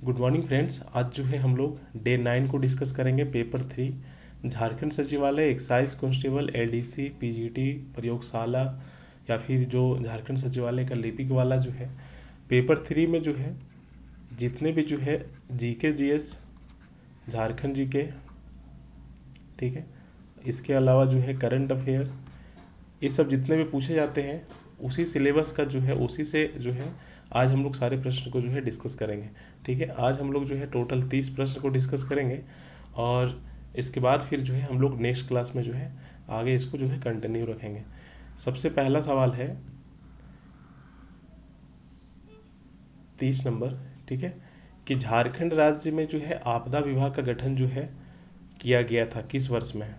Good morning friends. आज जो है हम लोग डे 9 को डिस्कस करेंगे। पेपर 3 झारखंड सचिवालय एक्साइज कांस्टेबल एलडीसी पीजीटी प्रयोगशाला या फिर जो झारखंड सचिवालय का लिपिक वाला जो है पेपर 3 में जो है जितने भी जो है जीके जीएस झारखंड जीके, ठीक है, इसके अलावा जो है करंट अफेयर, ये सब जितने भी पूछे जाते हैं उसी सिलेबस का जो है उसी से जो है आज हम लोग सारे प्रश्न को जो है डिस्कस करेंगे। ठीक है, आज हम लोग जो है टोटल 30 प्रश्न को डिस्कस करेंगे और इसके बाद फिर जो है हम लोग नेक्स्ट क्लास में जो है आगे इसको जो है कंटिन्यू रखेंगे। सबसे पहला सवाल है 30 नंबर, ठीक है, कि झारखंड राज्य में जो है आपदा विभाग का गठन जो है किया गया था किस वर्ष में।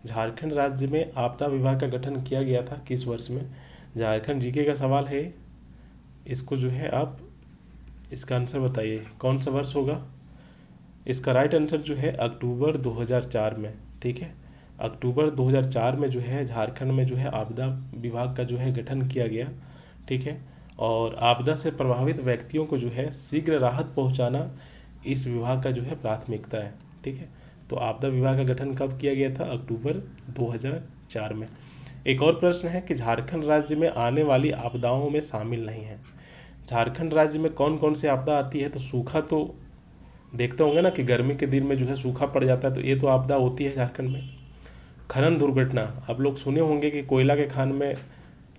झारखंड राज्य में आपदा विभाग का गठन किया गया था किस वर्ष में। झारखंड जीके का सवाल है, इसको जो है आप इसका आंसर बताइए कौन सा वर्ष होगा। इसका राइट आंसर जो है अक्टूबर 2004 में। ठीक है, अक्टूबर 2004 में जो है झारखंड में जो है आपदा विभाग का जो है गठन किया गया। ठीक है, और आपदा से प्रभावित व्यक्तियों को जो है शीघ्र राहत पहुंचाना इस विभाग का जो है प्राथमिकता है। ठीक है, तो आपदा विभाग का गठन कब किया गया था? अक्टूबर 2004 में। एक और प्रश्न है कि झारखंड राज्य में आने वाली आपदाओं में शामिल नहीं है। झारखंड राज्य में कौन कौन सी आपदा आती है? तो सूखा तो देखते होंगे ना कि गर्मी के दिन में जो है सूखा पड़ जाता है, तो ये तो आपदा होती है झारखंड में। खनन दुर्घटना, आप लोग सुने होंगे कि कोयला के खान में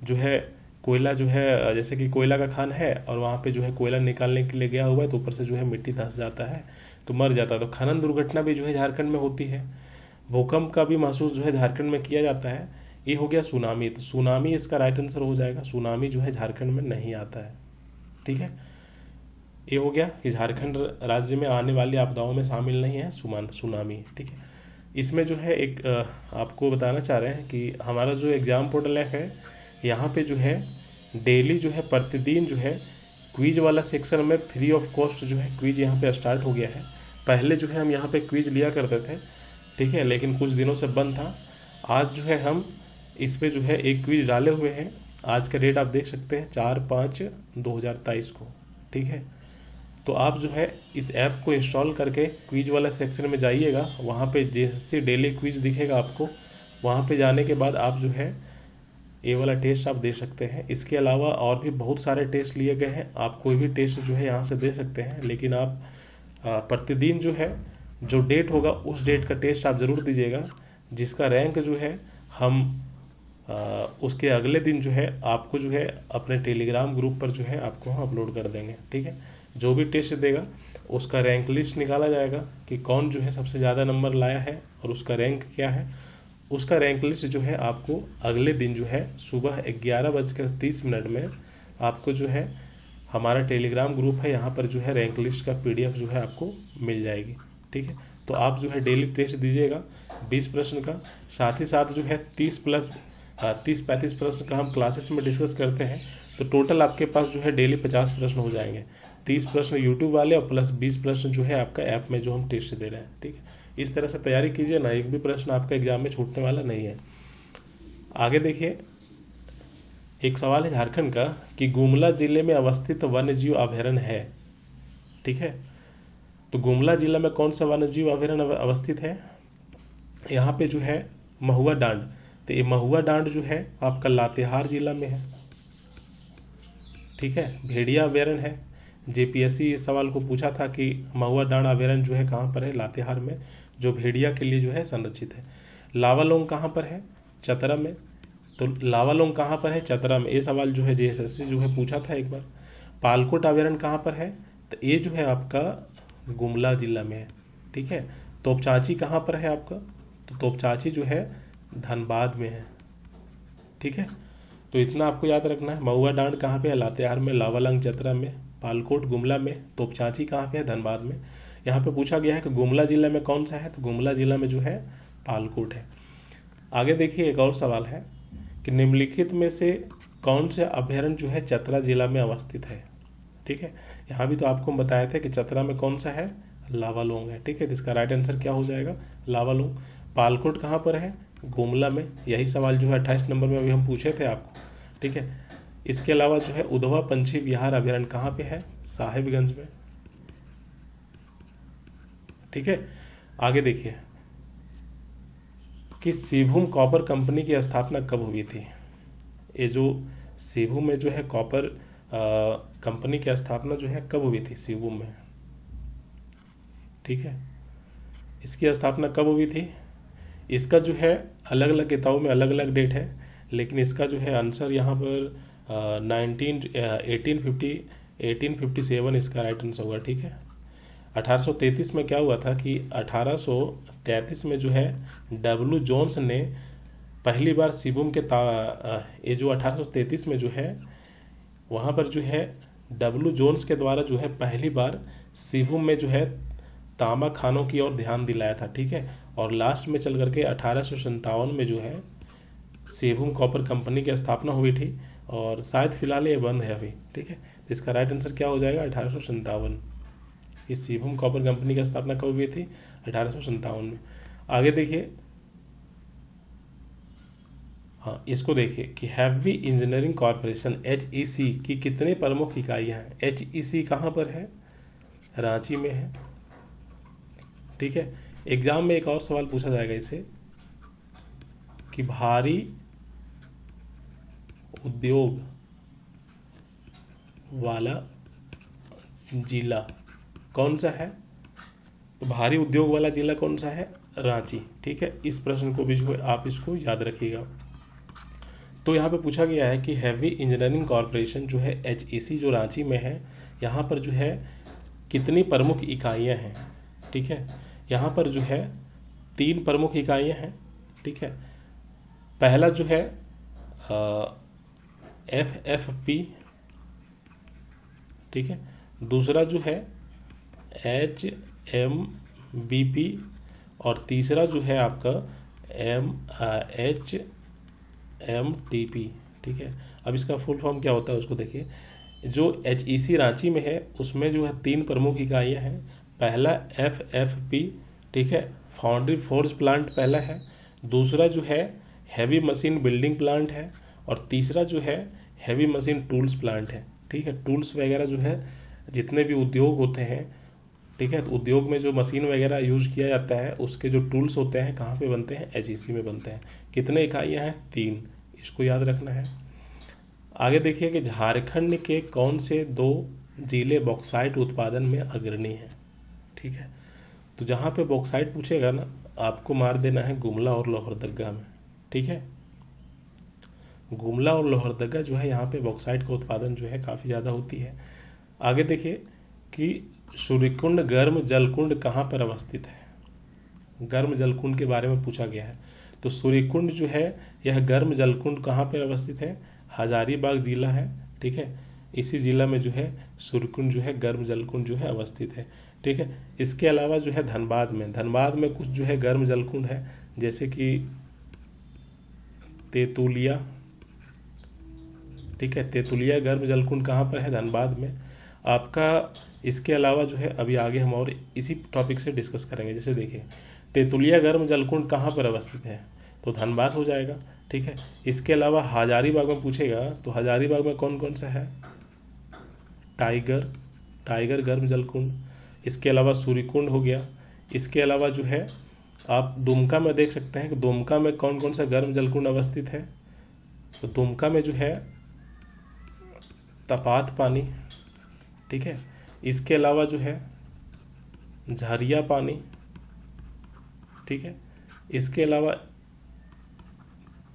जो है कोयला जो है जैसे कि कोयला का खान है और वहाँ पे जो है कोयला निकालने के लिए गया हुआ है तो ऊपर से जो है मिट्टी धंस जाता है तो मर जाता है। तो खनन दुर्घटना भी जो है झारखंड में होती है। भूकंप का भी महसूस जो है झारखंड में किया जाता है। ये हो गया सुनामी, तो सुनामी इसका राइट आंसर हो जाएगा। सुनामी जो है झारखंड में नहीं आता है। ठीक है, ये हो गया कि झारखंड राज्य में आने वाली आपदाओं में शामिल नहीं है सुनामी। ठीक है, इसमें जो है एक आपको बताना चाह रहे हैं कि हमारा जो एग्जाम पोर्टल है यहाँ पे जो है डेली जो है प्रतिदिन जो है क्विज वाला सेक्शन में फ्री ऑफ कॉस्ट जो है क्विज यहाँ पे स्टार्ट हो गया है। पहले जो है हम यहाँ पे क्विज लिया करते थे, ठीक है, लेकिन कुछ दिनों से बंद था। आज जो है हम इस पे जो है एक क्विज डाले हुए हैं। आज का डेट आप देख सकते हैं 4/5/2023 को। ठीक है, तो आप जो है इस ऐप को इंस्टॉल करके क्विज वाला सेक्शन में जाइएगा। वहाँ पे जैसे डेली क्विज दिखेगा आपको, वहाँ पे जाने के बाद आप जो है ये वाला टेस्ट आप दे सकते हैं। इसके अलावा और भी बहुत सारे टेस्ट लिए गए हैं, आप कोई भी टेस्ट जो है यहाँ से दे सकते हैं, लेकिन आप प्रतिदिन जो है जो डेट होगा उस डेट का टेस्ट आप ज़रूर दीजिएगा। जिसका रैंक जो है हम उसके अगले दिन जो है आपको जो है अपने टेलीग्राम ग्रुप पर जो है आपको हम अपलोड कर देंगे। ठीक है, जो भी टेस्ट देगा उसका रैंक लिस्ट निकाला जाएगा कि कौन जो है सबसे ज़्यादा नंबर लाया है और उसका रैंक क्या है। उसका रैंक लिस्ट जो है आपको अगले दिन जो है सुबह 11:30 में आपको जो है हमारा टेलीग्राम ग्रुप है यहाँ पर जो है रैंक लिस्ट का PDF जो है आपको मिल जाएगी। ठीक है, तो आप जो है डेली टेस्ट दीजिएगा 20 प्रश्न का। साथ ही साथ जो है 30-35 प्रश्न का हम क्लासेस में डिस्कस करते हैं, तो टोटल आपके पास जो है डेली 50 प्रश्न हो जाएंगे। 30 प्रश्न यूट्यूब वाले और प्लस 20 प्रश्न जो है आपका ऐप में जो हम टेस्ट दे रहे हैं। ठीक है, इस तरह से तैयारी कीजिए ना, एक भी प्रश्न आपका एग्जाम में छूटने वाला नहीं है। आगे देखिए, एक सवाल है झारखंड का कि गुमला जिले में अवस्थित वन्यजीव अभयारण्य है। ठीक है, तो गुमला जिला में कौन सा वन्यजीव अभयारण्य अवस्थित है? यहाँ पे जो है महुआ डांड, तो ये महुआ डांड जो है आपका लातेहार जिला में है। ठीक है, भेड़िया अभयारण्य है। JPSC इस सवाल को पूछा था कि महुआ डांड अभयारण्य जो है कहाँ पर है? लातेहार में, जो भेड़िया के लिए जो है संरक्षित है। लावालोंग कहाँ पर है? चतरा में। तो लावालोंग कहाँ पर है? चतरा में। ये सवाल जो है JSSC जो है पूछा था एक बार। पालकोट अभयारण्य कहाँ पर है? तो ये जो है आपका गुमला जिला में है। ठीक है, तोपचांची कहाँ पर है आपका? तो तोपचांची जो है धनबाद में है। ठीक है, तो इतना आपको याद रखना है। महुआ डांड कहाँ पे है? लातेहार में। लावालंग चतरा में। पालकोट गुमला में। तोपचांची कहाँ पे है? धनबाद में। यहाँ पे पूछा गया है कि गुमला जिला में कौन सा है? तो गुमला जिला में जो है पालकोट है। आगे देखिए, एक और सवाल है कि निम्नलिखित में से कौन से अभयारण्य जो है चतरा जिला में अवस्थित है? ठीक है, यहाँ भी तो आपको बताया था कि चतरा में कौन सा है? लावालोंग है। ठीक है, तो इसका राइट आंसर क्या हो जाएगा? लावालोंग। पालकोट कहाँ पर है? गुमला में। यही सवाल जो है 28 नंबर में अभी हम पूछे थे आपको। ठीक है, इसके अलावा जो है उधवा पंछी विहार अभयारण्य कहाँ पे है? साहिबगंज में। ठीक है, आगे देखिए कि सिभूम कॉपर कंपनी की स्थापना कब हुई थी? ये जो सिभूम में जो है कॉपर कंपनी की स्थापना जो है कब हुई थी सिभूम में? ठीक है, इसकी स्थापना कब हुई थी? इसका जो है अलग अलग किताबों में अलग अलग डेट है, लेकिन इसका जो है आंसर यहाँ पर 1857 इसका राइट आंसर होगा। ठीक है, 1833 में क्या हुआ था कि 1833 में जो है डब्ल्यू जोन्स ने पहली बार सिभूम के ये जो 1833 में जो है वहाँ पर जो है डब्ल्यू जोन्स के द्वारा जो है पहली बार सिभूम में जो है तांबा खानों की ओर ध्यान दिलाया था। ठीक है, और लास्ट में चल करके 1857 में जो है सिभूम कॉपर कंपनी की स्थापना हुई थी, और शायद फिलहाल ये बंद है अभी। ठीक है, तो इसका राइट आंसर क्या हो जाएगा? 1857। इस सिभूम कॉपर कंपनी की स्थापना कब हुई थी? 1857 में। आगे देखिए, हाँ इसको देखिए कि हैवी इंजीनियरिंग कॉरपोरेशन HEC की कितने प्रमुख इकाइयाँ हैं? HEC कहाँ पर है? रांची में है। ठीक है, एग्जाम में एक और सवाल पूछा जाएगा इसे कि भारी उद्योग वाला जिला कौन सा है? तो भारी उद्योग वाला जिला कौन सा है? रांची। ठीक है, इस प्रश्न को भी जो है आप इसको याद रखिएगा। तो यहाँ पे पूछा गया है कि हैवी इंजीनियरिंग कॉरपोरेशन जो है HEC जो रांची में है, यहाँ पर जो है कितनी प्रमुख इकाइयाँ हैं? ठीक है, यहाँ पर जो है 3 प्रमुख इकाइयाँ हैं। ठीक है, पहला जो है FFP, ठीक है, दूसरा जो है HMBP, और तीसरा जो है आपका HMTP। ठीक है, अब इसका फुल फॉर्म क्या होता है उसको देखिए। जो HEC रांची में है उसमें जो है 3 प्रमुख इकाइयाँ हैं। पहला FFP, ठीक है, फाउंड्री फोर्ज प्लांट पहला है, दूसरा जो है हैवी मशीन बिल्डिंग प्लांट है, और तीसरा जो है हैवी मशीन टूल्स प्लांट है। ठीक है, टूल्स वगैरह जो है जितने भी उद्योग होते हैं, ठीक है, तो उद्योग में जो मशीन वगैरह यूज किया जाता है उसके जो टूल्स होते हैं कहाँ पे बनते हैं? HEC में बनते हैं। कितने इकाइयाँ हैं? 3, इसको याद रखना है। आगे देखिए कि झारखंड के कौन से 2 जिले बॉक्साइट उत्पादन में अग्रणी हैं? ठीक है, तो जहाँ पे बॉक्साइट पूछेगा ना आपको मार देना है गुमला और लोहरदगा में। ठीक है, गुमला और लोहरदगा जो है यहाँ पे बॉक्साइट का उत्पादन जो है काफ़ी ज़्यादा होती है। आगे देखिए कि सूर्यकुंड गर्म जलकुंड कहाँ पर अवस्थित है? गर्म जलकुंड के बारे में पूछा गया है। तो सूर्यकुंड जो है यह गर्म जलकुंड कहाँ पर अवस्थित है? हजारीबाग जिला है। ठीक है, इसी जिला में जो है सूर्यकुंड जो है गर्म जलकुंड जो है अवस्थित है। ठीक है, इसके अलावा जो है धनबाद में कुछ जो है गर्म जलकुंड है, जैसे कि तेतुलिया। ठीक है, तेतुलिया गर्म जलकुंड कहाँ पर है? धनबाद में आपका। इसके अलावा जो है अभी आगे हम और इसी टॉपिक से डिस्कस करेंगे। जैसे देखिए तेतुलिया गर्म जलकुंड कहाँ पर अवस्थित है? तो धनबाद हो जाएगा। ठीक है, इसके अलावा हजारीबाग में पूछेगा तो हजारीबाग में कौन कौन सा है? टाइगर गर्म जलकुंड। इसके अलावा सूर्यकुंड हो गया। इसके अलावा जो है आप दुमका में देख सकते हैं कि दुमका में कौन कौन सा गर्म जलकुंड अवस्थित है? तो दुमका में जो है तपात पानी। ठीक है, इसके अलावा जो है झरिया पानी। ठीक है, इसके अलावा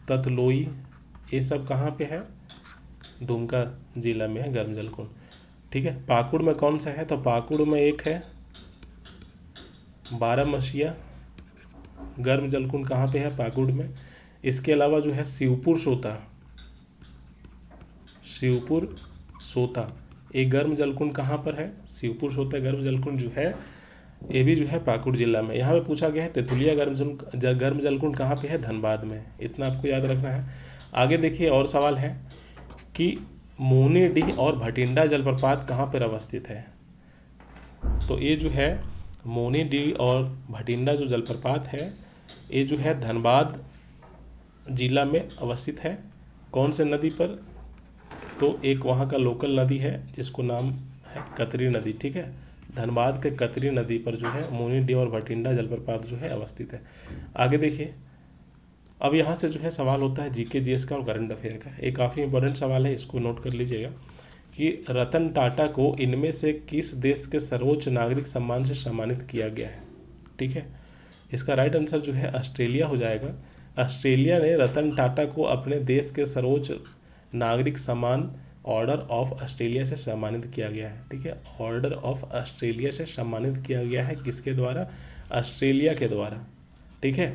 ततलोई, ये सब कहाँ पे है? दुमका जिला में है गर्म जलकुंड। ठीक है, पाकुड़ में कौन सा है? तो पाकुड़ में एक है बारामसिया गर्म जलकुंड कहाँ पे है? पाकुड़ में। इसके अलावा जो है शिवपुर सोता एक गर्म जलकुंड कहाँ पर है? शिवपुर सोता गर्म जलकुंड जो है ये भी जो है पाकुड़ जिला में। यहाँ पे पूछा गया है तेतुलिया गर्म जलकुंड कहाँ पे है? धनबाद में। इतना आपको याद रखना है। आगे देखिए और सवाल है कि मोनीडीह और भटिंडा जलप्रपात कहाँ पर अवस्थित है? तो ये जो है मोनीडीह और भटिंडा जो जलप्रपात है ये जो है धनबाद जिला में अवस्थित है। कौन से नदी पर? तो एक वहाँ का लोकल नदी है जिसको नाम है कतरी नदी, ठीक है। धनबाद के कतरी नदी पर जो है मोनी डी और भटिंडा जलप्रपात जो है अवस्थित है। आगे देखिए, अब यहाँ से जो है सवाल होता है जीके जीएस का और करंट अफेयर का। एक काफ़ी इंपॉर्टेंट सवाल है, इसको नोट कर लीजिएगा कि रतन टाटा को इनमें से किस देश के सर्वोच्च नागरिक सम्मान से सम्मानित किया गया है, ठीक है। इसका राइट आंसर जो है ऑस्ट्रेलिया हो जाएगा। ऑस्ट्रेलिया ने रतन टाटा को अपने देश के सर्वोच्च नागरिक सम्मान ऑर्डर ऑफ ऑस्ट्रेलिया से सम्मानित किया गया है, ठीक है। ऑर्डर ऑफ ऑस्ट्रेलिया से सम्मानित किया गया है, किसके द्वारा? ऑस्ट्रेलिया के द्वारा, ठीक है।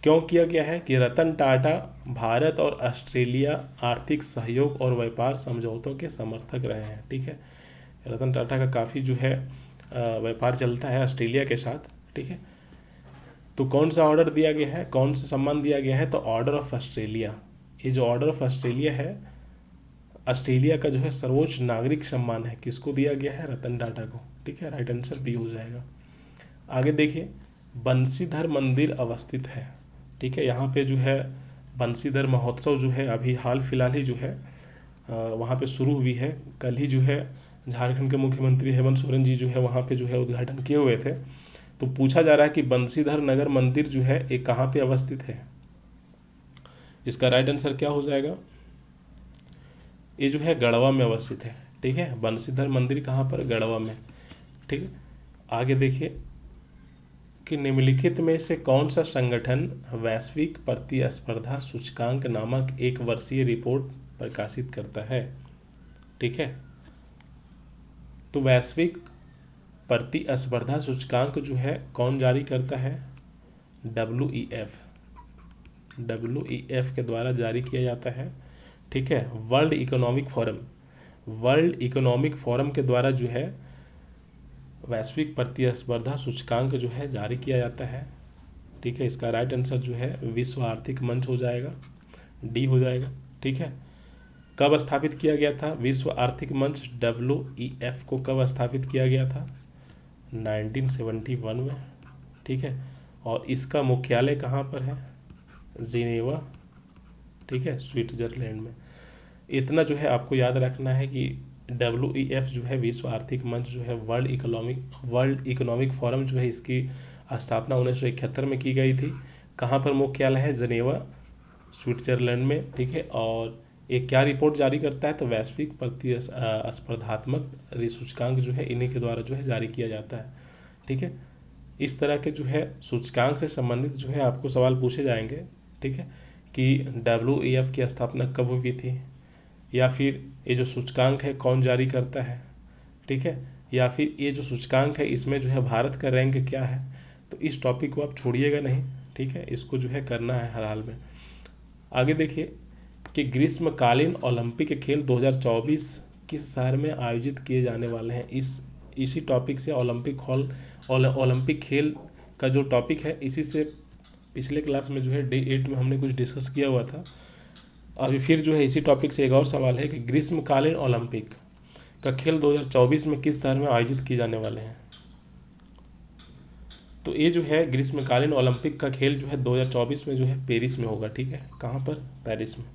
क्यों किया गया है कि रतन टाटा भारत और ऑस्ट्रेलिया आर्थिक सहयोग और व्यापार समझौतों के समर्थक रहे हैं, ठीक है। रतन टाटा का काफ़ी जो है व्यापार चलता है ऑस्ट्रेलिया के साथ, ठीक है। तो कौन सा ऑर्डर दिया गया है, कौन सा सम्मान दिया गया है? तो ऑर्डर ऑफ ऑस्ट्रेलिया। ये जो ऑर्डर ऑफ ऑस्ट्रेलिया है, ऑस्ट्रेलिया का जो है सर्वोच्च नागरिक सम्मान है, किसको दिया गया है? रतन टाटा को, ठीक है। राइट आंसर बी हो जाएगा। आगे देखिए, बंसीधर मंदिर अवस्थित है, ठीक है। यहाँ पे जो है बंसीधर महोत्सव जो है अभी हाल फिलहाल ही जो है वहाँ पे शुरू हुई है। कल ही जो है झारखंड के मुख्यमंत्री हेमंत सोरेन जी जो है वहाँ पे जो है उद्घाटन किए हुए थे। तो पूछा जा रहा है कि बंसीधर नगर मंदिर जो है ये कहाँ पे अवस्थित है? इसका राइट आंसर क्या हो जाएगा? ये जो है गढ़वा में अवस्थित है, ठीक है। बंसीधर मंदिर कहाँ पर? गढ़वा में, ठीक है। आगे देखिए कि निम्नलिखित में से कौन सा संगठन वैश्विक प्रतिस्पर्धा सूचकांक नामक एक वर्षीय रिपोर्ट प्रकाशित करता है, ठीक है। तो वैश्विक प्रतिस्पर्धा सूचकांक जो है कौन जारी करता है? WEF के द्वारा जारी किया जाता है, ठीक है। वर्ल्ड इकोनॉमिक फोरम के द्वारा जो है वैश्विक प्रतिस्पर्धा सूचकांक जो है जारी किया जाता है, ठीक है। इसका राइट आंसर जो है विश्व आर्थिक मंच हो जाएगा, डी हो जाएगा, ठीक है। कब स्थापित किया गया था विश्व आर्थिक मंच WEF को? कब स्थापित किया गया था? 1971 में, ठीक है। और इसका मुख्यालय कहाँ पर है? जिनेवा, ठीक है, स्विट्जरलैंड में। इतना जो है आपको याद रखना है कि WEF जो है विश्व आर्थिक मंच जो है वर्ल्ड इकोनॉमिक फोरम जो है इसकी स्थापना 1971 में की गई थी। कहाँ पर मुख्यालय है? जिनेवा, स्विट्जरलैंड में, ठीक है। और एक क्या रिपोर्ट जारी करता है? तो वैश्विक प्रतिस्पर्धात्मक सूचकांक जो है इन्हीं के द्वारा जो है जारी किया जाता है, ठीक है। इस तरह के जो है सूचकांक से संबंधित जो है आपको सवाल पूछे जाएंगे, ठीक है, कि WEF की स्थापना कब हुई थी, या फिर ये जो सूचकांक है कौन जारी करता है, ठीक है, या फिर ये जो सूचकांक है इसमें जो है भारत का रैंक क्या है। तो इस टॉपिक को आप छोड़िएगा नहीं, ठीक है, इसको जो है करना है हर हाल में। आगे देखिए कि ग्रीष्मकालीन ओलंपिक खेल 2024 किस शहर में आयोजित किए जाने वाले हैं। इसी टॉपिक से ओलंपिक खेल का जो टॉपिक है इसी से पिछले क्लास में जो है डे 8 में हमने कुछ डिस्कस किया हुआ था। अभी फिर जो है इसी टॉपिक से एक और सवाल है कि ग्रीष्मकालीन ओलंपिक का खेल 2024 में किस शहर में आयोजित किए जाने वाले हैं। तो ये जो है ग्रीष्मकालीन ओलंपिक का खेल जो है 2024 में जो है पेरिस में होगा, ठीक है। कहाँ पर? पेरिस में।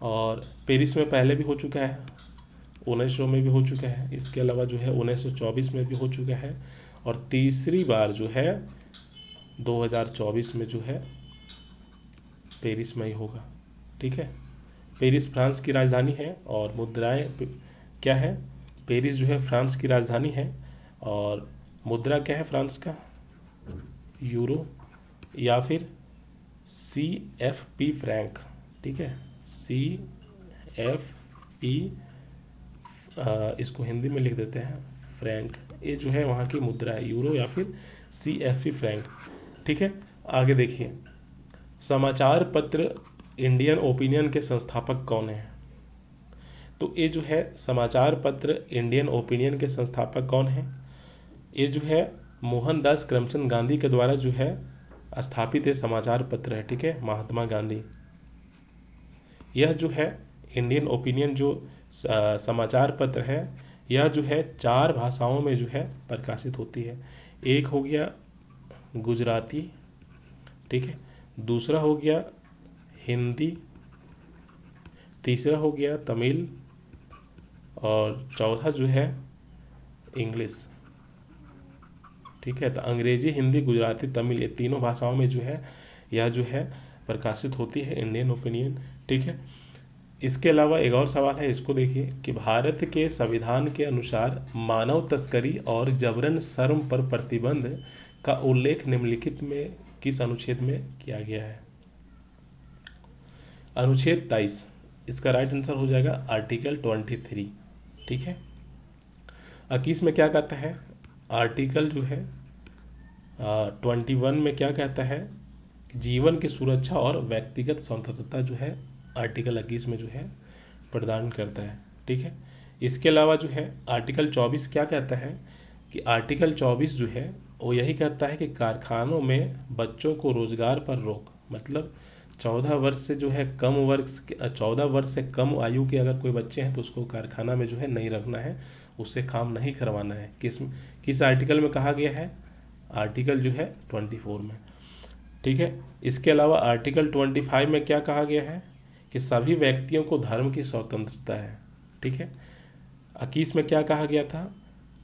और पेरिस में पहले भी हो चुका है, 1900 में भी हो चुका है, इसके अलावा जो है 1924 में भी हो चुका है, और तीसरी बार जो है 2024 में जो है पेरिस में ही होगा, ठीक है। पेरिस फ्रांस की राजधानी है और मुद्राएं क्या है? पेरिस जो है फ्रांस की राजधानी है और मुद्रा क्या है फ्रांस का? यूरो या फिर CFP फ्रैंक, ठीक है। CFP इसको हिंदी में लिख देते हैं फ्रैंक। ये जो है वहाँ की मुद्रा है, यूरो या फिर CFP फ्रैंक, ठीक है। आगे देखिए, समाचार पत्र इंडियन ओपिनियन के संस्थापक कौन है? तो ये जो है समाचार पत्र इंडियन ओपिनियन के संस्थापक कौन है? ये जो है मोहनदास करमचंद गांधी के द्वारा जो है स्थापित ये समाचार पत्र है, ठीक है, महात्मा गांधी। यह जो है इंडियन ओपिनियन जो समाचार पत्र है यह जो है 4 भाषाओं में जो है प्रकाशित होती है। एक हो गया गुजराती, ठीक है, दूसरा हो गया हिंदी, तीसरा हो गया तमिल, और चौथा जो है इंग्लिश। ठीक है, तो अंग्रेजी, हिंदी, गुजराती, तमिल, ये तीनों भाषाओं में जो है यह जो है प्रकाशित होती है इंडियन ओपिनियन। ठीक है, इसके अलावा एक और सवाल है, इसको देखिए कि भारत के संविधान के अनुसार मानव तस्करी और जबरन श्रम पर प्रतिबंध का उल्लेख निम्नलिखित में किस अनुच्छेद में किया गया है? अनुच्छेद 23, इसका राइट आंसर हो जाएगा आर्टिकल 23। ठीक है, 21 में क्या कहता है? आर्टिकल जो है 21 में क्या कहता है? जीवन की सुरक्षा और व्यक्तिगत स्वतंत्रता जो है आर्टिकल 21 में जो है प्रदान करता है। ठीक है, इसके अलावा जो है आर्टिकल 24 क्या कहता है कि आर्टिकल 24 जो है वो यही कहता है कि कारखानों में बच्चों को रोजगार पर रोक, मतलब 14 वर्ष से जो है कम वर्ष 14 वर्ष से कम आयु के अगर कोई बच्चे हैं तो उसको कारखाना में जो है नहीं रखना है, उससे काम नहीं करवाना है। किस आर्टिकल में कहा गया है? आर्टिकल जो है 24 में। ठीक है, इसके अलावा आर्टिकल 25 में क्या कहा गया है कि सभी व्यक्तियों को धर्म की स्वतंत्रता है। ठीक है, 21 में क्या कहा गया था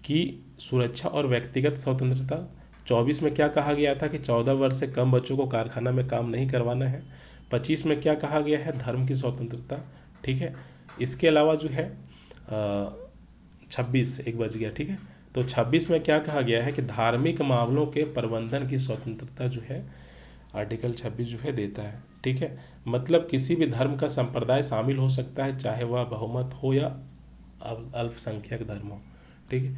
कि सुरक्षा और व्यक्तिगत स्वतंत्रता। 24 में क्या कहा गया था कि 14 वर्ष से कम बच्चों को कारखाना में काम नहीं करवाना है। 25 में क्या कहा गया है? धर्म की स्वतंत्रता। ठीक है, इसके अलावा जो है 26, एक बज गया। ठीक है, तो 26 में क्या कहा गया है कि धार्मिक मामलों के प्रबंधन की स्वतंत्रता जो है आर्टिकल 26 जो है देता है। ठीक है, मतलब किसी भी धर्म का संप्रदाय शामिल हो सकता है, चाहे वह बहुमत हो या अल्पसंख्यक धर्म हो। ठीक है,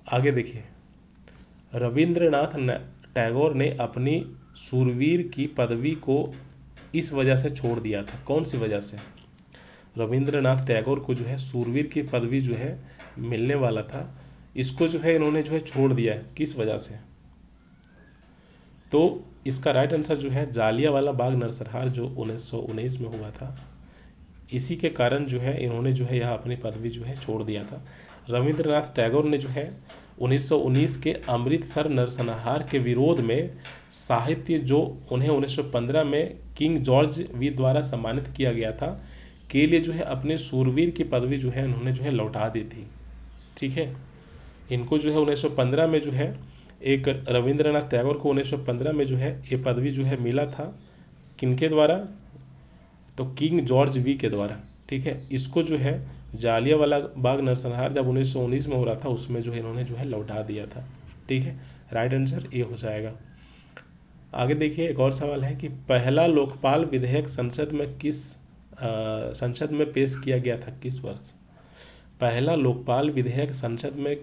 आगे देखिए, रविंद्रनाथ टैगोर ने अपनी सूरवीर की पदवी को इस वजह से छोड़ दिया था। कौन सी वजह से? रविंद्रनाथ टैगोर को जो है सूरवीर की पदवी जो है मिलने वाला था, इसको जो है इन्होंने जो है छोड़ दिया है। किस वजह से? तो इसका राइट आंसर जो है जालियांवाला बाग नरसंहार जो 1919 में हुआ था, इसी के कारण जो है इन्होंने जो है यह अपनी पदवी जो है छोड़ दिया था। रविंद्रनाथ टैगोर ने जो है 1919 के अमृतसर नरसंहार के विरोध में साहित्य, जो उन्हें 1915 में किंग जॉर्ज वी द्वारा सम्मानित किया गया था, के लिए जो है अपने सूरवीर की पदवी जो है उन्होंने जो है लौटा दी थी। ठीक है, इनको जो है 1915 में जो है एक रविंद्रनाथ टैगोर को 1915 में जो है ये पदवी जो है मिला था, किनके द्वारा? तो किंग जॉर्ज वी के द्वारा। ठीक है, इसको जो है जालियांवाला बाग नरसंहार जब 1919 में हो रहा था उसमें जो है इन्होंने जो है लौटा दिया था। ठीक है, राइट आंसर ये हो जाएगा। आगे देखिए, एक और सवाल है कि पहला लोकपाल विधेयक संसद में पेश किया गया था किस वर्ष? पहला लोकपाल विधेयक संसद में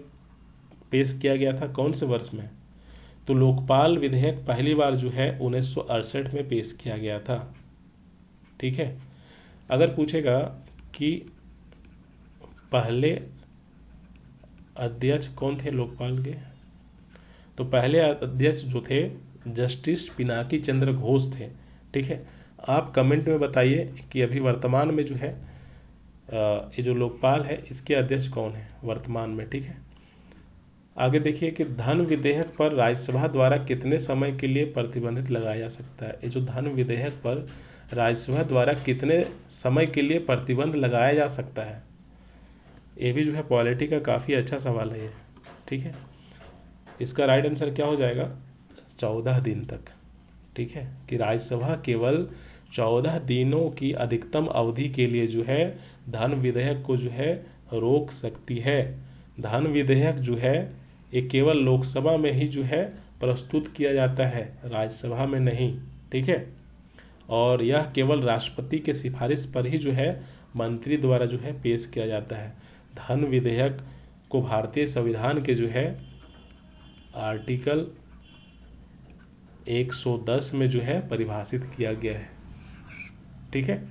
पेश किया गया था कौन से वर्ष में? तो लोकपाल विधेयक पहली बार जो है 1968 में पेश किया गया था। ठीक है, अगर पूछेगा कि पहले अध्यक्ष कौन थे लोकपाल के, तो पहले अध्यक्ष जो थे जस्टिस पिनाकी चंद्र घोष थे। ठीक है, आप कमेंट में बताइए कि अभी वर्तमान में जो है ये जो लोकपाल है इसके अध्यक्ष कौन है वर्तमान में। ठीक है, आगे देखिए कि धन विधेयक पर राज्यसभा द्वारा कितने समय के लिए प्रतिबंधित लगाया जा सकता है? ये जो धन विधेयक पर राज्यसभा द्वारा कितने समय के लिए प्रतिबंध लगाया जा सकता है, ये भी जो है पॉलिटी का काफ़ी अच्छा सवाल है ये। ठीक है, इसका राइट आंसर क्या हो जाएगा? 14 दिन तक। ठीक है, कि राज्यसभा केवल 14 दिनों की अधिकतम अवधि के लिए जो है धन विधेयक को जो है रोक सकती है। धन विधेयक जो है ये केवल लोकसभा में ही जो है प्रस्तुत किया जाता है, राज्यसभा में नहीं। ठीक है, और यह केवल राष्ट्रपति के सिफारिश पर ही जो है मंत्री द्वारा जो है पेश किया जाता है। धन विधेयक को भारतीय संविधान के जो है आर्टिकल 110 में जो है परिभाषित किया गया है। ठीक है,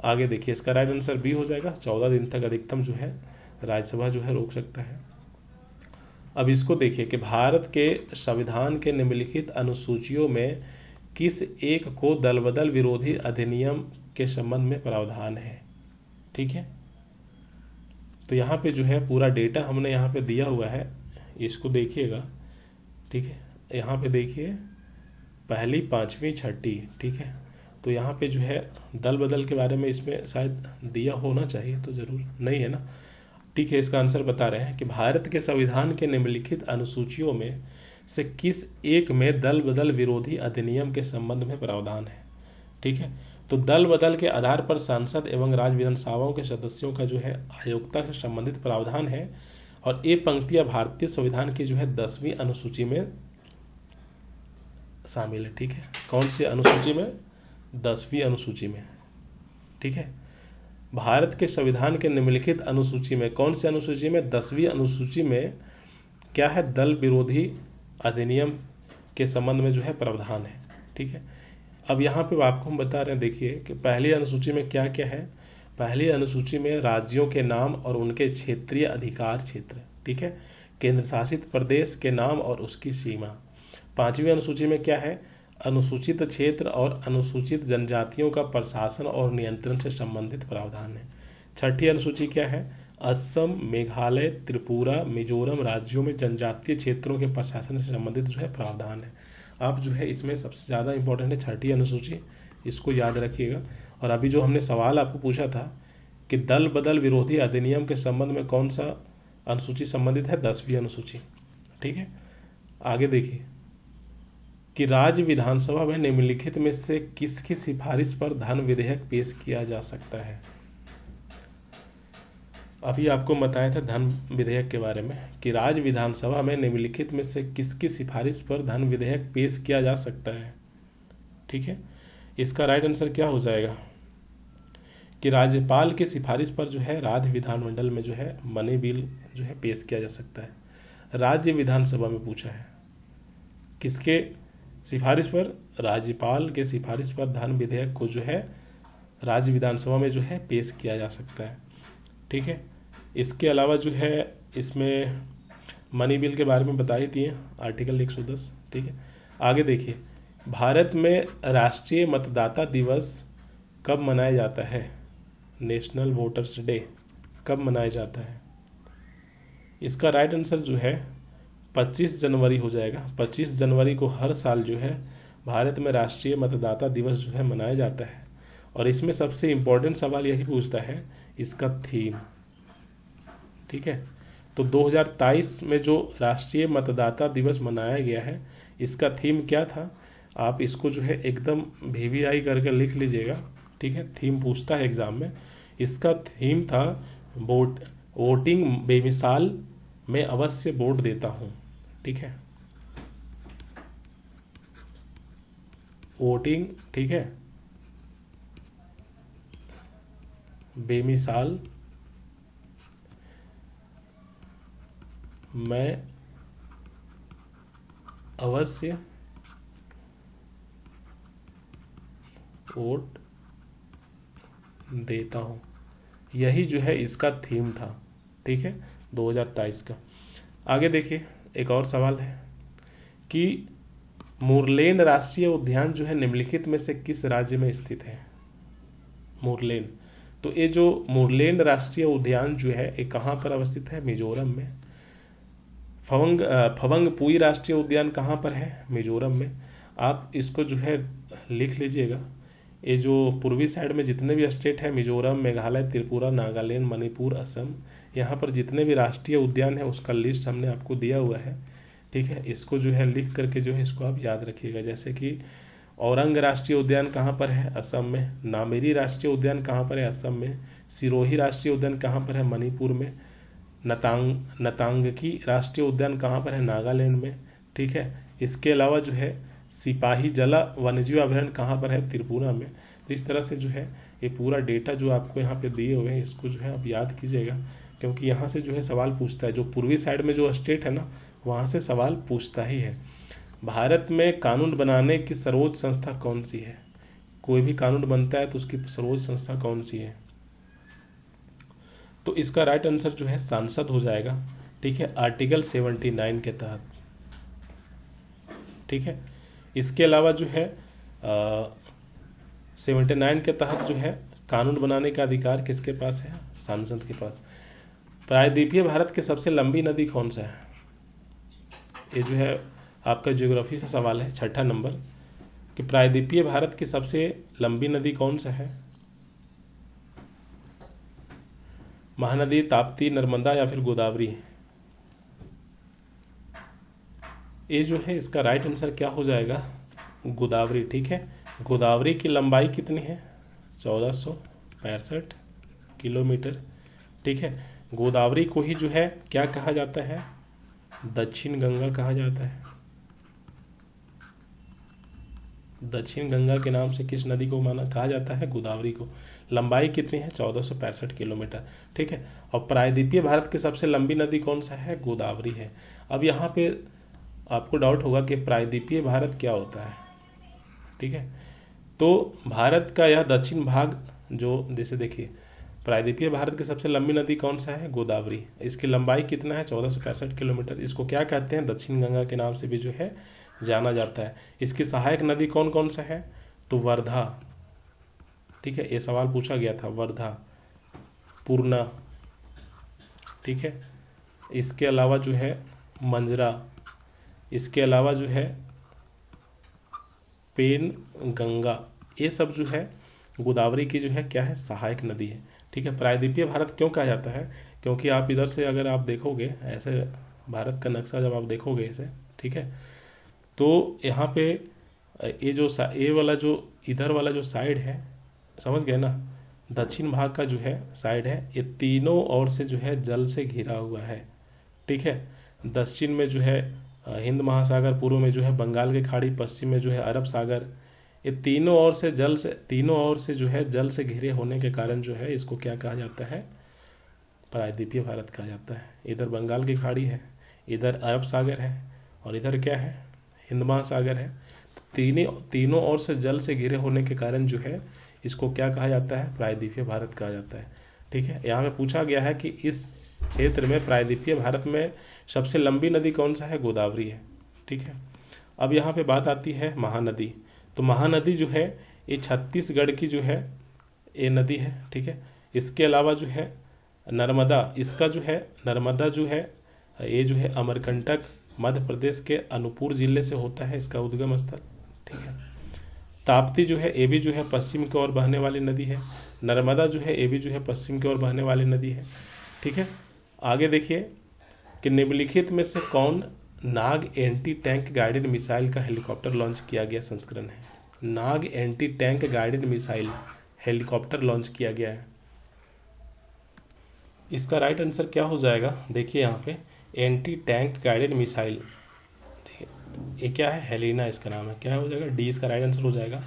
आगे देखिए, इसका राइट आंसर बी हो जाएगा। 14 दिन तक अधिकतम जो है राज्यसभा जो है रोक सकता है। अब इसको देखिए कि भारत के संविधान के निम्नलिखित अनुसूचियों में किस एक को दलबदल विरोधी अधिनियम के संबंध में प्रावधान है? ठीक है, तो यहाँ पे जो है पूरा डेटा हमने यहाँ पे दिया हुआ है, इसको देखिएगा। ठीक है, यहाँ पे देखिए पहली, पांचवी, छठी। ठीक है, तो यहाँ पे जो है दल बदल के बारे में इसमें शायद दिया होना चाहिए, तो ज़रूर नहीं है ना। ठीक है, इसका आंसर बता रहे हैं कि भारत के संविधान के निम्नलिखित अनुसूचियों में से किस एक में दल बदल विरोधी अधिनियम के संबंध में प्रावधान है। ठीक है, तो दल बदल के आधार पर सांसद एवं राज्य विधानसभाओं के सदस्यों का जो है अयोग्यता से संबंधित प्रावधान है, और ये पंक्तियां भारतीय संविधान की जो है 10वीं अनुसूची में शामिल है। ठीक है, कौन सी अनुसूची में? 10वीं अनुसूची में। ठीक है, भारत के संविधान के निम्नलिखित अनुसूची में, कौन सी अनुसूची में? 10वीं अनुसूची में क्या है? दल विरोधी अधिनियम के संबंध में जो है प्रावधान है। ठीक है, अब यहाँ पे आपको हम बता रहे हैं, देखिए कि पहली अनुसूची में क्या क्या है। पहली अनुसूची में राज्यों के नाम और उनके क्षेत्रीय अधिकार क्षेत्र, ठीक है, केंद्र शासित प्रदेश के नाम और उसकी सीमा। 5वीं अनुसूची में क्या है? अनुसूचित क्षेत्र और अनुसूचित जनजातियों का प्रशासन और नियंत्रण से संबंधित प्रावधान है। 6ठी अनुसूची क्या है? असम, मेघालय, त्रिपुरा, मिजोरम राज्यों में जनजातीय क्षेत्रों के प्रशासन से संबंधित जो है प्रावधान है। आप जो है इसमें सबसे ज़्यादा इंपॉर्टेंट है 6ठी अनुसूची, इसको याद रखिएगा। और अभी जो हमने सवाल आपको पूछा था कि दल बदल विरोधी अधिनियम के संबंध में कौन सा अनुसूची संबंधित है? 10वीं अनुसूची। ठीक है, आगे देखिए कि राज्य विधानसभा में निम्नलिखित में से किसकी सिफारिश पर धन विधेयक पेश किया जा सकता है। अभी आपको बताया था धन विधेयक के बारे में कि राज्य विधानसभा में निम्नलिखित में से किसकी सिफारिश पर धन विधेयक पेश किया जा सकता है। ठीक है, इसका राइट आंसर क्या हो जाएगा कि राज्यपाल की सिफारिश पर जो है राज्य विधानमंडल में जो है मनी बिल जो है पेश किया जा सकता है। राज्य विधानसभा में पूछा है, किसके सिफारिश पर? राज्यपाल के सिफारिश पर धन विधेयक को जो है राज्य विधानसभा में जो है पेश किया जा सकता है। ठीक है, इसके अलावा जो है इसमें मनी बिल के बारे में बता ही दिए, आर्टिकल 110। ठीक है, आगे देखिए भारत में राष्ट्रीय मतदाता दिवस कब मनाया जाता है? नेशनल वोटर्स डे कब मनाया जाता है? इसका राइट आंसर जो है 25 जनवरी हो जाएगा। 25 जनवरी को हर साल जो है भारत में राष्ट्रीय मतदाता दिवस जो है मनाया जाता है। और इसमें सबसे इम्पोर्टेंट सवाल यही पूछता है इसका थीम। ठीक है, तो 2023 में जो राष्ट्रीय मतदाता दिवस मनाया गया है इसका थीम क्या था? आप इसको जो है एकदम VVI करके लिख लीजिएगा। ठीक है, थीम पूछता है एग्जाम में। इसका थीम था वोटिंग बेमिसाल, मैं अवश्य वोट देता हूँ। ठीक है, वोटिंग, ठीक है, बेमिसाल, मैं अवश्य वोट देता हूँ, यही जो है इसका थीम था। ठीक है, 2023 का। आगे देखिए एक और सवाल है कि मुरलेन राष्ट्रीय उद्यान जो है निम्नलिखित में से किस राज्य में स्थित है? मुरलेन, तो ये जो मुरलेन राष्ट्रीय उद्यान जो है ये कहाँ पर अवस्थित है? मिजोरम में। फवंगपुई राष्ट्रीय उद्यान कहाँ पर है? मिजोरम में। आप इसको जो है लिख लीजिएगा। ये जो पूर्वी साइड में जितने भी स्टेट है, मिजोरम, मेघालय, त्रिपुरा, नागालैंड, मणिपुर, असम, यहाँ पर जितने भी राष्ट्रीय उद्यान है उसका लिस्ट हमने आपको दिया हुआ है। ठीक है, इसको जो है लिख करके जो है इसको आप याद रखिएगा। जैसे कि औरंग राष्ट्रीय उद्यान कहाँ पर है? असम में। नामेरी राष्ट्रीय उद्यान कहाँ पर है? असम में। सिरोही राष्ट्रीय उद्यान कहाँ पर है? मणिपुर में। नतांगकी राष्ट्रीय उद्यान कहाँ पर है? नागालैंड में। ठीक है, इसके अलावा जो है सिपाही जला वन्यजीव अभयारण्य कहाँ पर है? त्रिपुरा में। तो इस तरह से जो है ये पूरा डेटा जो आपको यहाँ पे दिए हुए हैं इसको जो है आप याद कीजिएगा, क्योंकि यहाँ से जो है सवाल पूछता है। जो पूर्वी साइड में जो स्टेट है ना वहाँ से सवाल पूछता ही है। भारत में कानून बनाने की सर्वोच्च संस्था कौन सी है? कोई भी कानून बनता है तो उसकी सर्वोच्च संस्था कौन सी है? तो इसका राइट आंसर जो है सांसद हो जाएगा। ठीक है, आर्टिकल 79 के तहत। ठीक है, इसके अलावा जो है 79 के तहत जो है कानून बनाने का अधिकार किसके पास है? सांसद के पास। प्रायद्वीपीय भारत की सबसे लंबी नदी कौन सा है? ये जो है आपका ज्योग्राफी से सवाल है, 6ठा नंबर। कि प्रायद्वीपीय भारत की सबसे लंबी नदी कौन सा है? महानदी, ताप्ती, नर्मदा या फिर गोदावरी? ये जो है इसका राइट आंसर क्या हो जाएगा? गोदावरी। ठीक है, गोदावरी की लंबाई कितनी है? 1465 किलोमीटर। ठीक है, गोदावरी को ही जो है क्या कहा जाता है? दक्षिण गंगा कहा जाता है। दक्षिण गंगा के नाम से किस नदी को माना कहा जाता है? गोदावरी को। लंबाई कितनी है? 1465 किलोमीटर। ठीक है, और प्रायद्वीपीय भारत की सबसे लंबी नदी कौन सा है? गोदावरी है। अब यहाँ पे आपको डाउट होगा कि प्रायद्वीपीय भारत क्या होता है। ठीक है, तो भारत का यह दक्षिण भाग जो, जैसे देखिए, प्रायद्वीपीय भारत की सबसे लंबी नदी कौन सा है? गोदावरी। इसकी लंबाई कितना है? 1465 किलोमीटर। इसको क्या कहते हैं? दक्षिण गंगा के नाम से भी जो है जाना जाता है। इसकी सहायक नदी कौन कौन सा है? तो वर्धा। ठीक है, ये सवाल पूछा गया था, वर्धा, पूर्णा। ठीक है, इसके अलावा जो है मंजरा, इसके अलावा जो है पेन गंगा, ये सब जो है गोदावरी की जो है क्या है? सहायक नदी है। ठीक है, प्रायद्वीपीय भारत क्यों कहा जाता है? क्योंकि आप इधर से अगर आप देखोगे ऐसे भारत का नक्शा जब आप देखोगे ऐसे, ठीक है, तो यहाँ पे ये जो ये वाला जो इधर वाला जो साइड है, समझ गए ना, दक्षिण भाग का जो है साइड है, ये तीनों ओर से जो है जल से घिरा हुआ है। ठीक है, दक्षिण में जो है हिंद महासागर, पूर्व में जो है बंगाल की खाड़ी, पश्चिम में जो है अरब सागर, ये तीनों ओर से जो है जल से घिरे होने के कारण जो है इसको क्या कहा जाता है? प्रायद्वीपीय भारत कहा जाता है। इधर बंगाल की खाड़ी है, इधर अरब सागर है, और इधर क्या है? हिंद महासागर है। तीनों ओर से जल से घिरे होने के कारण जो है इसको क्या कहा जाता है? प्रायद्वीपीय भारत कहा जाता है। ठीक है, यहाँ पे पूछा गया है कि इस क्षेत्र में प्रायद्वीपीय भारत में सबसे लंबी नदी कौन सा है? गोदावरी है। ठीक है, अब यहाँ पे बात आती है महानदी। तो महानदी जो है ये छत्तीसगढ़ की जो है ये नदी है। ठीक है, इसके अलावा जो है नर्मदा, इसका जो है नर्मदा जो है ये जो है अमरकंटक मध्य प्रदेश के अनूपपुर जिले से होता है इसका उद्गम स्थल। ठीक है, ताप्ती जो है ये भी जो है पश्चिम की ओर बहने वाली नदी है। नर्मदा जो है ये भी जो है पश्चिम की ओर बहने वाली नदी है। ठीक है, आगे देखिए कि निम्नलिखित में से कौन Nag anti tank guided missile का हेलीकॉप्टर लॉन्च किया गया संस्करण है? Nag anti tank guided missile helicopter launch किया गया है। इसका राइट आंसर क्या हो जाएगा? देखिए यहाँ पे एंटी टैंक गाइडेड मिसाइल, ठीक है, ये क्या है? हेलिना इसका नाम है। क्या हो जाएगा? डी इसका राइट आंसर हो जाएगा।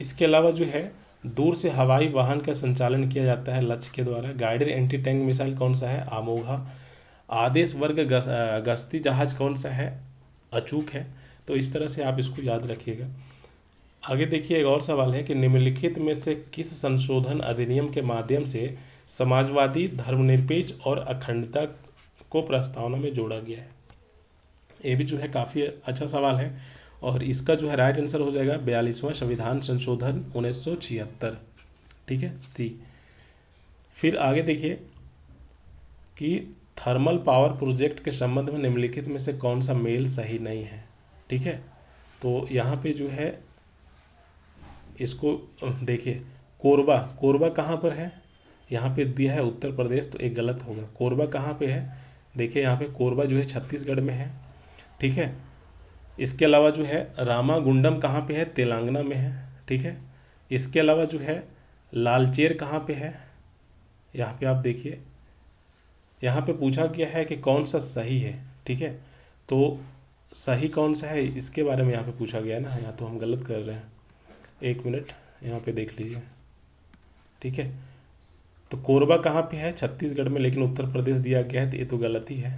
इसके अलावा जो है दूर से हवाई वाहन का संचालन किया जाता है लक्ष्य के द्वारा। गाइडेड एंटी टैंक मिसाइल कौन सा है? अमोघा। आदेश वर्ग गश्ती जहाज कौन सा है? अचूक है। तो इस तरह से आप इसको याद रखिएगा। आगे देखिए एक और सवाल है कि निम्नलिखित में से किस संशोधन अधिनियम के माध्यम से समाजवादी, धर्मनिरपेक्ष और अखंडता को प्रस्तावना में जोड़ा गया है? ये भी जो है काफ़ी अच्छा सवाल है, और इसका जो है राइट आंसर हो जाएगा 42वां संविधान संशोधन 1976। ठीक है, सी। फिर आगे देखिए कि थर्मल पावर प्रोजेक्ट के संबंध में निम्नलिखित में से कौन सा मेल सही नहीं है? ठीक है, तो यहाँ पे जो है इसको देखिए, कोरबा कहाँ पर है? यहाँ पे दिया है उत्तर प्रदेश, तो एक गलत होगा। कोरबा कहाँ पे है? देखिए यहाँ पे कोरबा जो है छत्तीसगढ़ में है। ठीक है, इसके अलावा जो है रामागुंडम कहाँ पे है? तेलंगाना में है। ठीक है, इसके अलावा जो है लालचेर कहाँ पे है? यहाँ पे आप देखिए, यहाँ पे पूछा गया है कि कौन सा सही है। ठीक है, तो सही कौन सा है इसके बारे में यहाँ पे पूछा गया है ना, यहाँ तो हम गलत कर रहे हैं। एक मिनट यहाँ पे देख लीजिए। ठीक है, तो कोरबा कहाँ पे है? छत्तीसगढ़ में, लेकिन उत्तर प्रदेश दिया गया है, तो ये तो गलती है।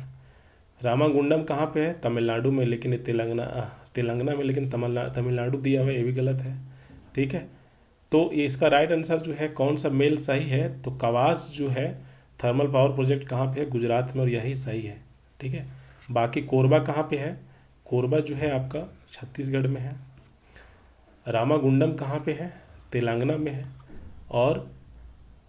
रामागुंडम कहाँ पे है? तमिलनाडु में, लेकिन ये तेलंगाना में, लेकिन तमिलनाडु दिया हुआ, ये भी गलत है। ठीक है, तो ये इसका राइट आंसर जो है कौन सा मेल सही है? तो कवास जो है थर्मल पावर प्रोजेक्ट कहाँ पे है? गुजरात में, और यही सही है। ठीक है, बाकी कोरबा कहाँ पे है? कोरबा जो है आपका छत्तीसगढ़ में है। रामागुंडम कहाँ पे है? तेलंगाना में है। और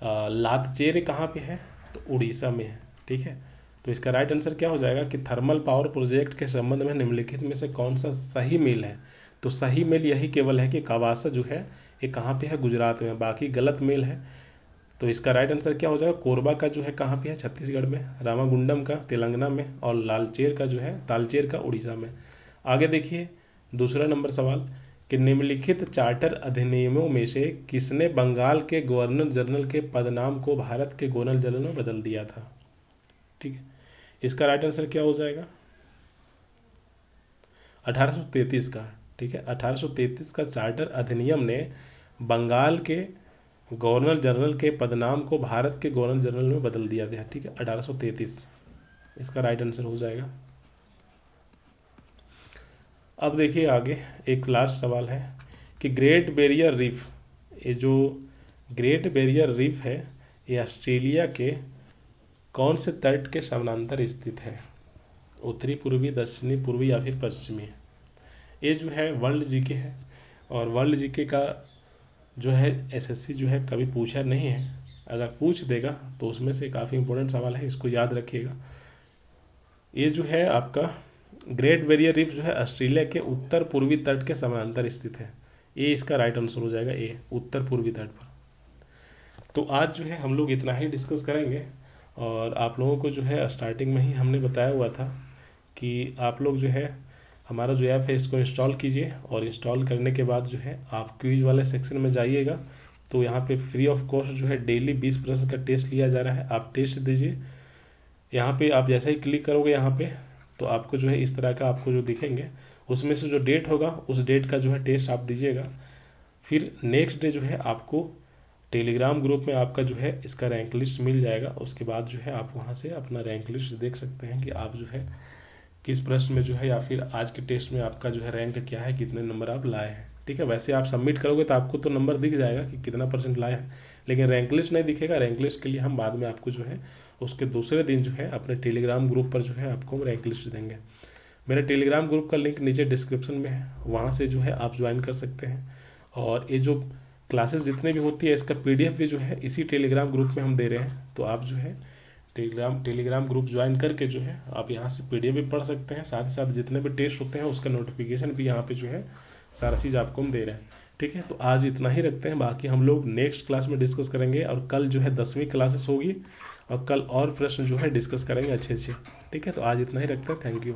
लातचेर कहाँ पे है? तो उड़ीसा में है। ठीक है, तो इसका राइट आंसर क्या हो जाएगा कि थर्मल पावर प्रोजेक्ट के संबंध में निम्नलिखित में से कौन सा सही मेल है? तो सही मेल यही केवल है कि कावासा जो है ये कहाँ पे है, गुजरात में, बाकी गलत मेल है। तो इसका राइट आंसर क्या हो जाएगा, कोरबा का जो है कहाँ पे है, छत्तीसगढ़ में, रामागुंडम का तेलंगाना में, और लालचेर का जो है, तालचेर का उड़ीसा में। आगे देखिए दूसरा नंबर सवाल कि निम्नलिखित चार्टर अधिनियमों में से किसने बंगाल के गवर्नर जनरल के पदनाम को भारत के गवर्नर जनरल में बदल दिया था। ठीक है, इसका राइट आंसर क्या हो जाएगा, 1833 का। ठीक है, 1833 का चार्टर अधिनियम ने बंगाल के गवर्नर जनरल के पदनाम को भारत के गवर्नर जनरल में बदल दिया था। ठीक है, 1833 इसका राइट आंसर हो जाएगा। अब देखिए आगे एक लास्ट सवाल है कि ग्रेट बैरियर रीफ, ये जो ग्रेट बैरियर रीफ है ये ऑस्ट्रेलिया के कौन से तट के समानांतर स्थित है, उत्तरी पूर्वी, दक्षिणी पूर्वी या फिर पश्चिमी। ये जो है वर्ल्ड जीके है, और वर्ल्ड जीके का जो है एसएससी जो है कभी पूछा नहीं है, अगर पूछ देगा तो उसमें से काफ़ी इंपॉर्टेंट सवाल है, इसको याद रखिएगा। ये जो है आपका ग्रेट बैरियर रीफ जो है ऑस्ट्रेलिया के उत्तर पूर्वी तट के समानांतर स्थित है, ये इसका राइट आंसर हो जाएगा, ए उत्तर पूर्वी तट पर। तो आज जो है हम लोग इतना ही डिस्कस करेंगे, और आप लोगों को जो है स्टार्टिंग में ही हमने बताया हुआ था कि आप लोग जो है हमारा जो ऐप है इसको इंस्टॉल कीजिए, और इंस्टॉल करने के बाद जो है आप क्विज वाले सेक्शन में जाइएगा, तो यहाँ पे फ्री ऑफ कॉस्ट जो है डेली 20 प्रश्न का टेस्ट लिया जा रहा है, आप टेस्ट दीजिए। यहाँ पे आप जैसे ही क्लिक करोगे यहाँ पे तो आपको जो है इस तरह का आपको जो दिखेंगे, उसमें से जो डेट होगा उस डेट का जो है टेस्ट आप दीजिएगा। फिर नेक्स्ट डे जो है आपको टेलीग्राम ग्रुप में आपका जो है इसका रैंक लिस्ट मिल जाएगा। उसके बाद जो है आप वहाँ से अपना रैंक लिस्ट देख सकते हैं कि आप जो है किस प्रश्न में जो है या फिर आज के टेस्ट में आपका जो है रैंक क्या है, कितने नंबर आप लाए हैं। ठीक है, वैसे आप सबमिट करोगे तो आपको तो नंबर दिख जाएगा कि कितना % लाए हैं, लेकिन रैंक लिस्ट नहीं दिखेगा। रैंक लिस्ट के लिए हम बाद में आपको जो है उसके दूसरे दिन जो है अपने टेलीग्राम ग्रुप पर जो है आपको हम रैंक लिस्ट देंगे। मेरे टेलीग्राम ग्रुप का लिंक नीचे डिस्क्रिप्शन में है, वहाँ से जो है आप ज्वाइन कर सकते हैं। और ये जो क्लासेस जितने भी होती है इसका PDF भी जो है इसी टेलीग्राम ग्रुप में हम दे रहे हैं, तो आप जो है टेलीग्राम ग्रुप ज्वाइन करके जो है आप यहाँ से PDF भी पढ़ सकते हैं, साथ ही साथ जितने भी टेस्ट होते हैं उसका नोटिफिकेशन भी यहाँ पे जो है सारा चीज़ आपको हम दे रहे हैं। ठीक है, तो आज इतना ही रखते हैं, बाकी हम लोग नेक्स्ट क्लास में डिस्कस करेंगे, और कल जो है 10वीं क्लासेस होगी, और कल और प्रश्न जो है डिस्कस करेंगे अच्छे। ठीक है, तो आज इतना ही रखते हैं, थैंक यू।